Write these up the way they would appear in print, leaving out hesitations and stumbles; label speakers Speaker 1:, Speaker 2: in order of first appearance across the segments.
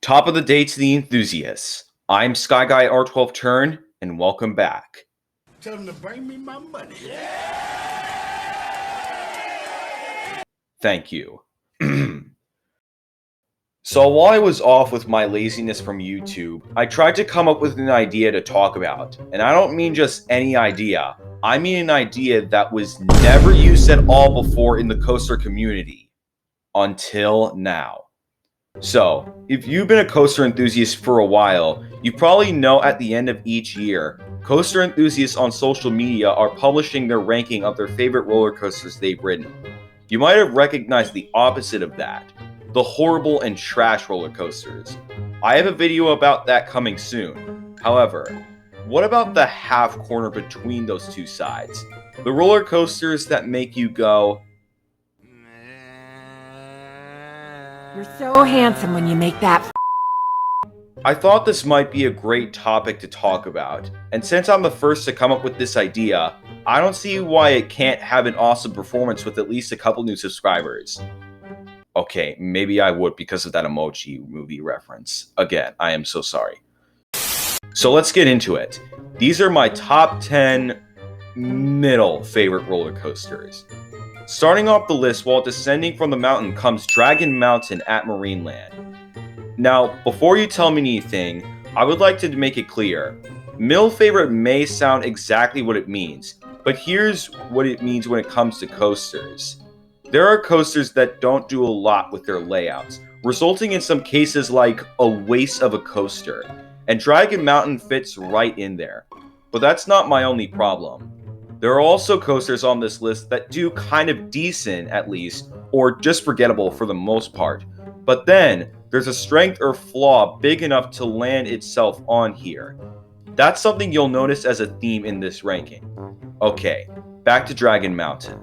Speaker 1: Top of the day to the enthusiasts. I'm Sky Guy R12 Turn, and welcome back.
Speaker 2: Tell them to bring me my money.
Speaker 1: Thank you. So while I was off with my laziness from YouTube, I tried to come up with an idea to talk about. And I don't mean just any idea. I mean an idea that was never used at all before in the coaster community. Until now. So, if you've been a coaster enthusiast for a while, you probably know at the end of each year, coaster enthusiasts on social media are publishing their ranking of their favorite roller coasters they've ridden. You might have recognized the opposite of that, the horrible and trash roller coasters. I have a video about that coming soon. However, what about the half corner between those two sides? The roller coasters that make you go,
Speaker 3: "You're so handsome when you make that."
Speaker 1: I thought this might be a great topic to talk about, and since I'm the first to come up with this idea, I don't see why it can't have an awesome performance with at least a couple new subscribers. Okay, maybe I would because of that emoji movie reference. Again, I am so sorry. So let's get into it. These are my top 10 middle favorite roller coasters. Starting off the list while descending from the mountain comes Dragon Mountain at Marineland. Now, before you tell me anything, I would like to make it clear. Middle favorite may sound exactly what it means, but here's what it means when it comes to coasters. There are coasters that don't do a lot with their layouts, resulting in some cases like a waste of a coaster, and Dragon Mountain fits right in there. But that's not my only problem. There are also coasters on this list that do kind of decent at least, or just forgettable for the most part. But then, there's a strength or flaw big enough to land itself on here. That's something you'll notice as a theme in this ranking. Okay, back to Dragon Mountain.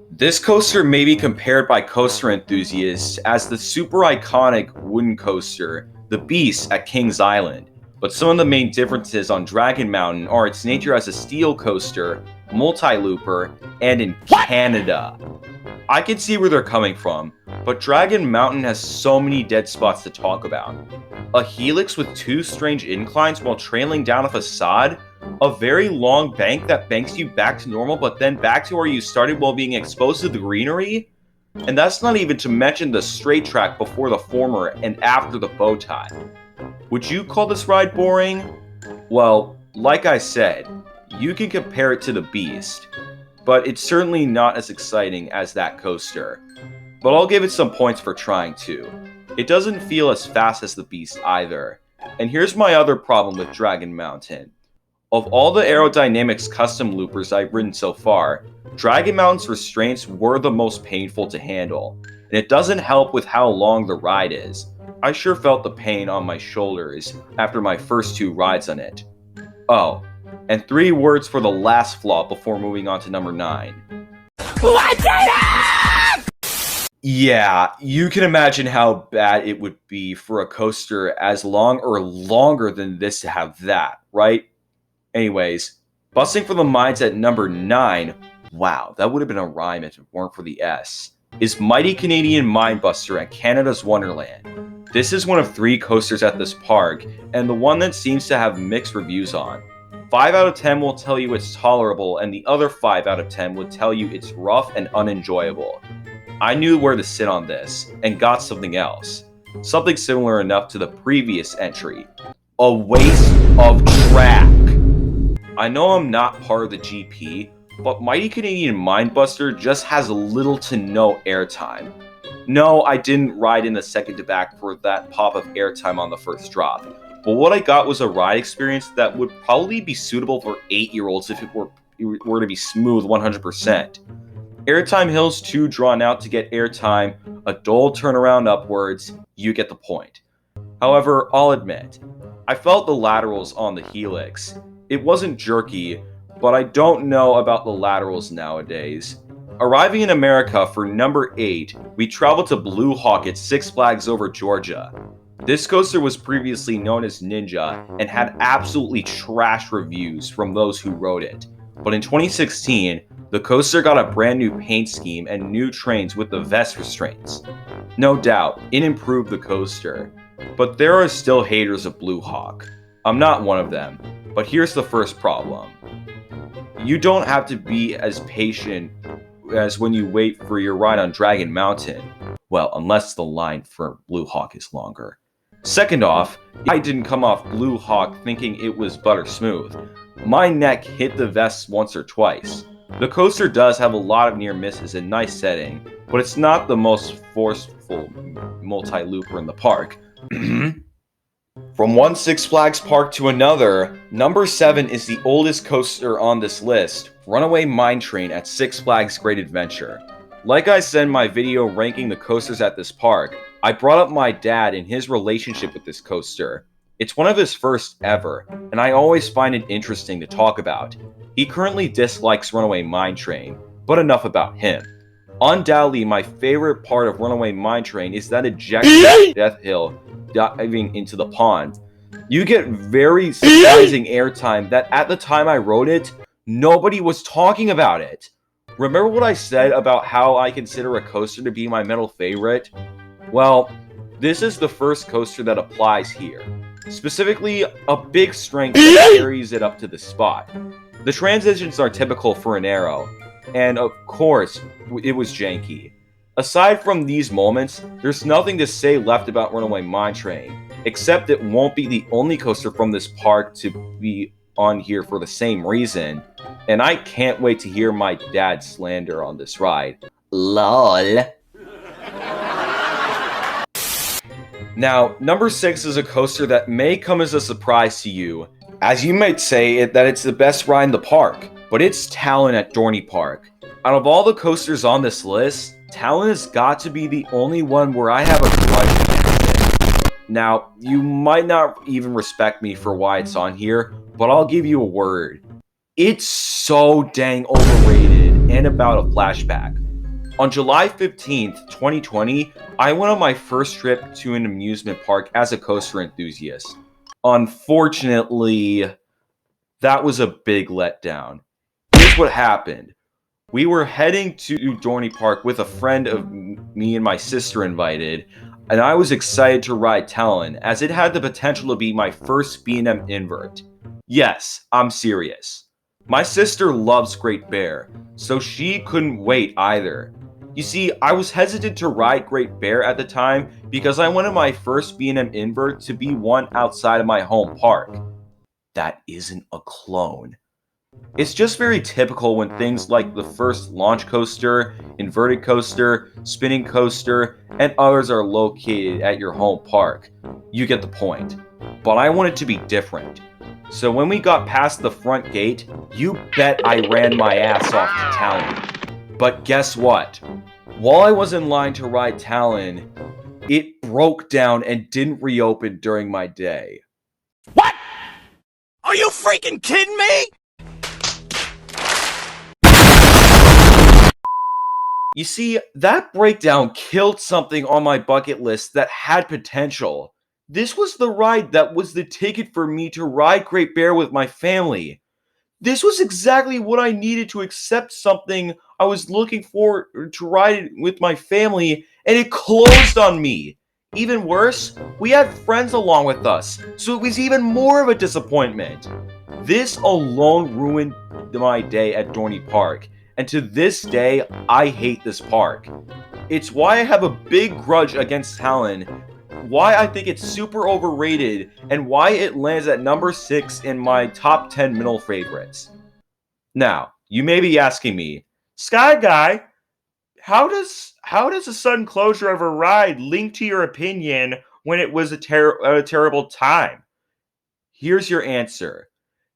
Speaker 1: This coaster may be compared by coaster enthusiasts as the super iconic wooden coaster, the Beast at Kings Island. But some of the main differences on Dragon Mountain are its nature as a steel coaster, multi-looper, and in Canada. I can see where they're coming from, but Dragon Mountain has so many dead spots to talk about. A helix with two strange inclines while trailing down a facade, a very long bank that banks you back to normal but then back to where you started while being exposed to the greenery, and that's not even to mention the straight track before the former and after the bow tie. Would you call this ride boring? Well, like I said, you can compare it to the Beast, but it's certainly not as exciting as that coaster. But I'll give it some points for trying to. It doesn't feel as fast as the Beast either. And here's my other problem with Dragon Mountain. Of all the aerodynamics custom loopers I've ridden so far, Dragon Mountain's restraints were the most painful to handle, and it doesn't help with how long the ride is. I sure felt the pain on my shoulders after my first two rides on it. Oh, and 3 words for the last flaw before moving on to number 9.
Speaker 3: Lights it up!
Speaker 1: Yeah, you can imagine how bad it would be for a coaster as long or longer than this to have that, right? Anyways, busting for the minds at number 9, wow, that would have been a rhyme if it weren't for the S, is Mighty Canadian Mindbuster at Canada's Wonderland. This is one of 3 coasters at this park, and the one that seems to have mixed reviews on. 5 out of 10 will tell you it's tolerable, and the other 5 out of 10 would tell you it's rough and unenjoyable. I knew where to sit on this, and got something else. Something similar enough to the previous entry. A waste of track. I know I'm not part of the GP, but Mighty Canadian Mindbuster just has little to no airtime. No, I didn't ride in the second to back for that pop of airtime on the first drop, but what I got was a ride experience that would probably be suitable for 8-year-olds if it were to be smooth 100%. Airtime hills too drawn out to get airtime, a dull turnaround upwards, you get the point. However, I'll admit, I felt the laterals on the helix. It wasn't jerky, but I don't know about the laterals nowadays. Arriving in America for number 8, we traveled to Blue Hawk at Six Flags Over Georgia. This coaster was previously known as Ninja and had absolutely trash reviews from those who rode it. But in 2016, the coaster got a brand new paint scheme and new trains with the vest restraints. No doubt, it improved the coaster. But there are still haters of Blue Hawk. I'm not one of them, but here's the first problem. You don't have to be as patient as when you wait for your ride on Dragon Mountain. Well, unless the line for Blue Hawk is longer. Second off, I didn't come off Blue Hawk thinking it was butter smooth. My neck hit the vest once or twice. The coaster does have a lot of near misses and nice setting, but it's not the most forceful multi-looper in the park. From one Six Flags park to another, number 7 is the oldest coaster on this list, Runaway Mine Train at Six Flags Great Adventure. Like I said in my video ranking the coasters at this park, I brought up my dad and his relationship with this coaster. It's one of his first ever, and I always find it interesting to talk about. He currently dislikes Runaway Mine Train, but enough about him. Undoubtedly, my favorite part of Runaway Mine Train is that ejection death hill diving into the pond. You get very surprising airtime that at the time I wrote it, nobody was talking about it. Remember what I said about how I consider a coaster to be my metal favorite? Well, this is the first coaster that applies here. Specifically, a big strength that carries it up to the spot. The transitions are typical for an Arrow, and of course, it was janky. Aside from these moments, there's nothing to say left about Runaway Mine Train, except it won't be the only coaster from this park to be on here for the same reason, and I can't wait to hear my dad slander on this ride. LOL. Now, number 6 is a coaster that may come as a surprise to you, as you might say that it's the best ride in the park, but it's Talon at Dorney Park. Out of all the coasters on this list, Talon has got to be the only one where I have a grudge against it. Now, you might not even respect me for why it's on here, but I'll give you a word. It's so dang overrated and about a flashback. On July 15th, 2020, I went on my first trip to an amusement park as a coaster enthusiast. Unfortunately, that was a big letdown. Here's what happened. We were heading to Dorney Park with a friend of me and my sister invited, and I was excited to ride Talon, as it had the potential to be my first B&M invert. Yes, I'm serious. My sister loves Great Bear, so she couldn't wait either. You see, I was hesitant to ride Great Bear at the time because I wanted my first B&M invert to be one outside of my home park. That isn't a clone. It's just very typical when things like the first launch coaster, inverted coaster, spinning coaster, and others are located at your home park. You get the point. But I want it to be different. So when we got past the front gate, you bet I ran my ass off to Talon. But guess what? While I was in line to ride Talon, it broke down and didn't reopen during my day.
Speaker 2: What? Are you freaking kidding me?
Speaker 1: You see, that breakdown killed something on my bucket list that had potential. This was the ride that was the ticket for me to ride Great Bear with my family. This was exactly what I needed to accept something I was looking for to ride with my family, and it closed on me. Even worse, we had friends along with us, so it was even more of a disappointment. This alone ruined my day at Dorney Park, and to this day, I hate this park. It's why I have a big grudge against Talon, why I think it's super overrated, and why it lands at number 6 in my top 10 middle favorites. Now, you may be asking me, Sky Guy, how does a sudden closure of a ride link to your opinion when it was a terrible time? Here's your answer.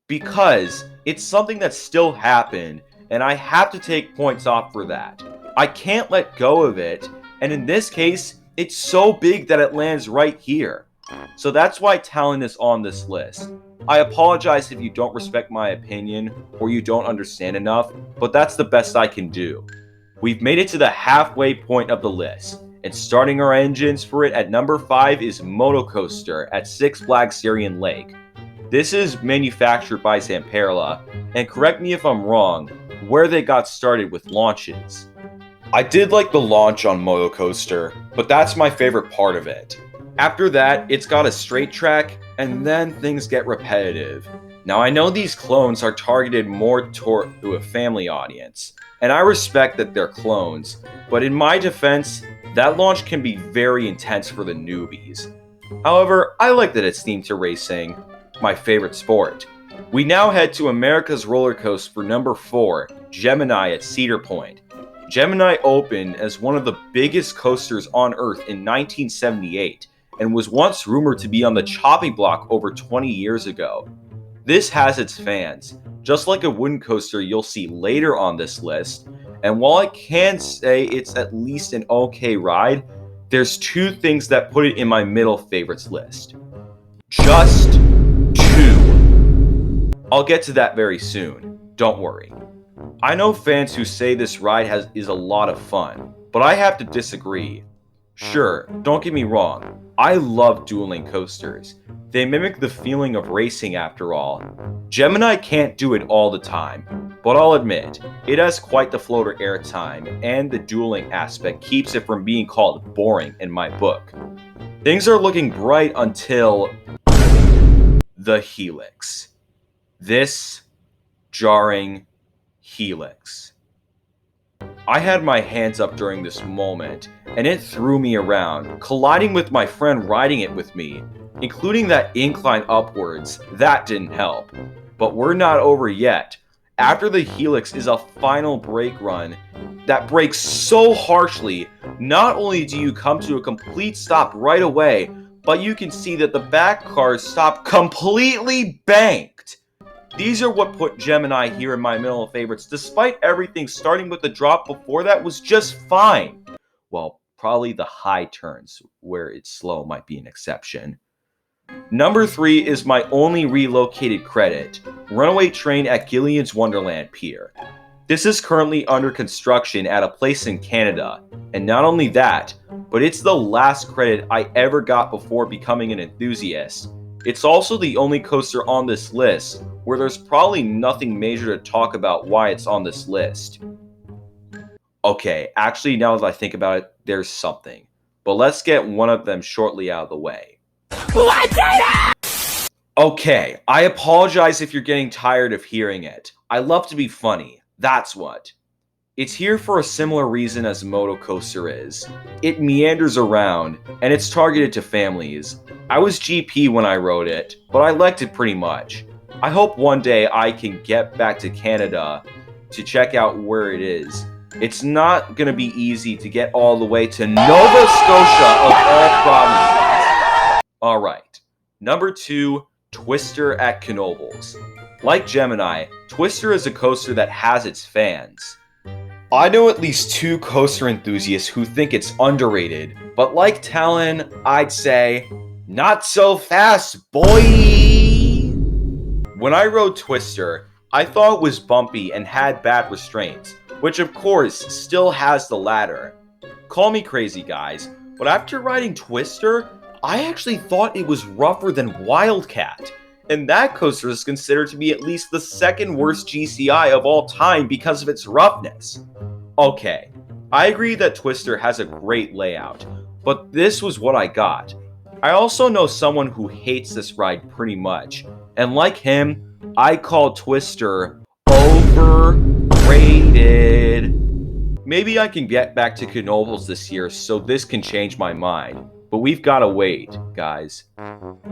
Speaker 1: Because it's something that still happened, and I have to take points off for that. I can't let go of it, and in this case, it's so big that it lands right here. So that's why Talon is on this list. I apologize if you don't respect my opinion or you don't understand enough, but that's the best I can do. We've made it to the halfway point of the list, and starting our engines for it at number 5 is Moto Coaster at Six Flags Syrian Lake. This is manufactured by Zamperla, and correct me if I'm wrong, where they got started with launches. I did like the launch on Moto Coaster, but that's my favorite part of it. After that, it's got a straight track, and then things get repetitive. Now, I know these clones are targeted more to a family audience, and I respect that they're clones, but in my defense, that launch can be very intense for the newbies. However, I like that it's themed to racing, my favorite sport. We now head to America's roller coaster for number 4, Gemini at Cedar Point. Gemini opened as one of the biggest coasters on Earth in 1978 and was once rumored to be on the chopping block over 20 years ago. This has its fans, just like a wooden coaster you'll see later on this list, and while I can say it's at least an okay ride, there's 2 things that put it in my middle favorites list. Just 2. I'll get to that very soon, don't worry. I know fans who say this ride is a lot of fun, but I have to disagree. Sure, don't get me wrong, I love dueling coasters. They mimic the feeling of racing after all. Gemini can't do it all the time, but I'll admit, it has quite the floater airtime, and the dueling aspect keeps it from being called boring in my book. Things are looking bright until the Helix. This jarring Helix. I had my hands up during this moment, and it threw me around, colliding with my friend riding it with me, including that incline upwards. That didn't help. But we're not over yet. After the Helix is a final brake run that brakes so harshly, not only do you come to a complete stop right away, but you can see that the back cars stop completely banked. These are what put Gemini here in my middle of favorites, despite everything starting with the drop before that was just fine. Well, probably the high turns, where it's slow, might be an exception. Number 3 is my only relocated credit, Runaway Train at Gillian's Wonderland Pier. This is currently under construction at a place in Canada, and not only that, but it's the last credit I ever got before becoming an enthusiast. It's also the only coaster on this list where there's probably nothing major to talk about why it's on this list. Okay, actually now that I think about it, there's something. But let's get one of them shortly out of the way. Okay, I apologize if you're getting tired of hearing it. I love to be funny, that's what. It's here for a similar reason as Moto Coaster is. It meanders around, and it's targeted to families. I was GP when I rode it, but I liked it pretty much. I hope one day I can get back to Canada to check out where it is. It's not going to be easy to get all the way to Nova Scotia of all provinces. Alright, number 2, Twister at Knoebels. Like Gemini, Twister is a coaster that has its fans. I know at least 2 coaster enthusiasts who think it's underrated, but like Talon, I'd say, not so fast, boy! When I rode Twister, I thought it was bumpy and had bad restraints, which of course still has the ladder. Call me crazy, guys, but after riding Twister, I actually thought it was rougher than Wildcat. And that coaster is considered to be at least the 2nd worst GCI of all time because of its roughness. Okay, I agree that Twister has a great layout, but this was what I got. I also know someone who hates this ride pretty much, and like him, I call Twister overrated. Maybe I can get back to Knoebels this year so this can change my mind, but we've gotta wait, guys.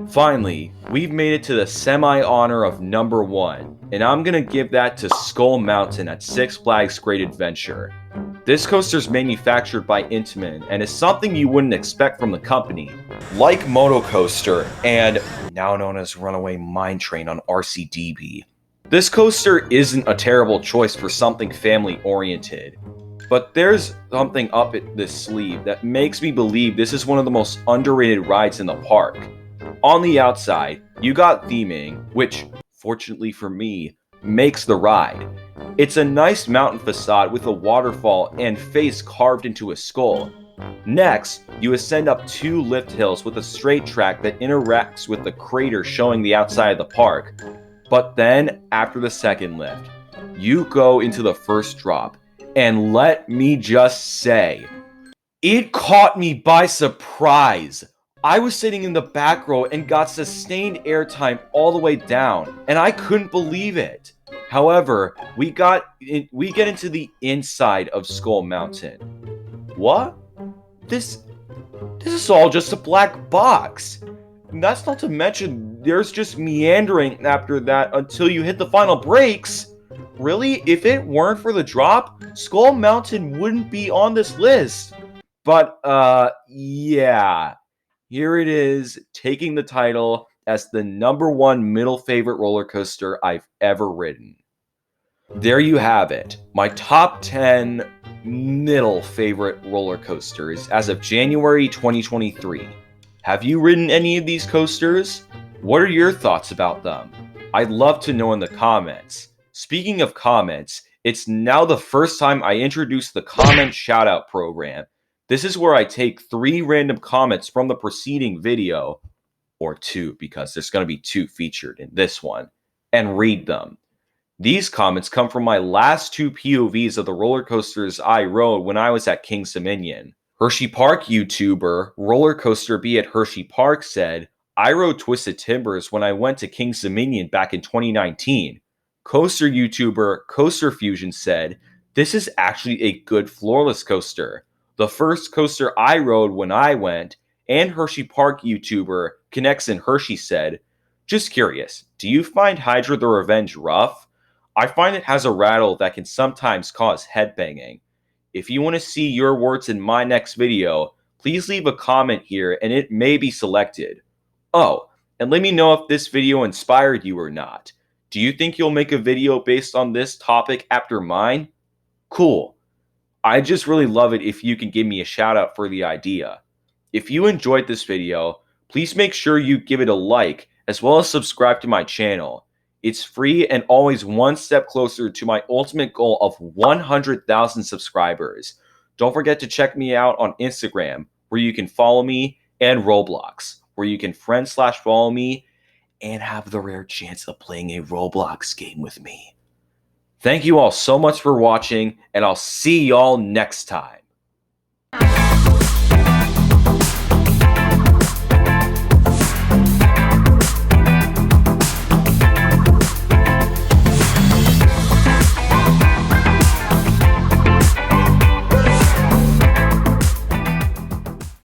Speaker 1: Finally, we've made it to the semi-honor of number 1, and I'm gonna give that to Skull Mountain at Six Flags Great Adventure. This coaster's manufactured by Intamin and is something you wouldn't expect from the company. Like Moto Coaster and now known as Runaway Mine Train on RCDB. This coaster isn't a terrible choice for something family-oriented, but there's something up this sleeve that makes me believe this is one of the most underrated rides in the park. On the outside, you got theming, which, fortunately for me, makes the ride. It's a nice mountain facade with a waterfall and face carved into a skull. Next, you ascend up 2 lift hills with a straight track that interacts with the crater showing the outside of the park. But then, after the second lift, you go into the first drop, and let me just say, it caught me by surprise. I was sitting in the back row and got sustained airtime all the way down, and I couldn't believe it. However, we get into the inside of Skull Mountain. What? This is all just a black box. And that's not to mention there's just meandering after that until you hit the final breaks. Really? If it weren't for the drop, Skull Mountain wouldn't be on this list. But yeah. Here it is, taking the title as the #1 middle favorite roller coaster I've ever ridden. There you have it, my top 10 middle favorite roller coasters as of January 2023. Have you ridden any of these coasters? What are your thoughts about them? I'd love to know in the comments. Speaking of comments, it's now the first time I introduced the comment shoutout program. This is where I take 3 random comments from the preceding video, or 2 because there's going to be 2 featured in this one, and read them. These comments come from my last 2 POVs of the roller coasters I rode when I was at King's Dominion. Hershey Park YouTuber Roller Coaster Be at Hershey Park said, I rode Twisted Timbers when I went to King's Dominion back in 2019. Coaster YouTuber Coaster Fusion said, this is actually a good floorless coaster. The first coaster I rode when I went, and Hershey Park YouTuber Connects in Hershey said, just curious, do you find Hydra the Revenge rough? I find it has a rattle that can sometimes cause headbanging. If you want to see your words in my next video, please leave a comment here and it may be selected. Oh, and let me know if this video inspired you or not. Do you think you'll make a video based on this topic after mine? Cool. I just really love it if you can give me a shout out for the idea. If you enjoyed this video, please make sure you give it a like as well as subscribe to my channel. It's free and always one step closer to my ultimate goal of 100,000 subscribers. Don't forget to check me out on Instagram, where you can follow me, and Roblox, where you can friend/follow me and have the rare chance of playing a Roblox game with me. Thank you all so much for watching, and I'll see y'all next time.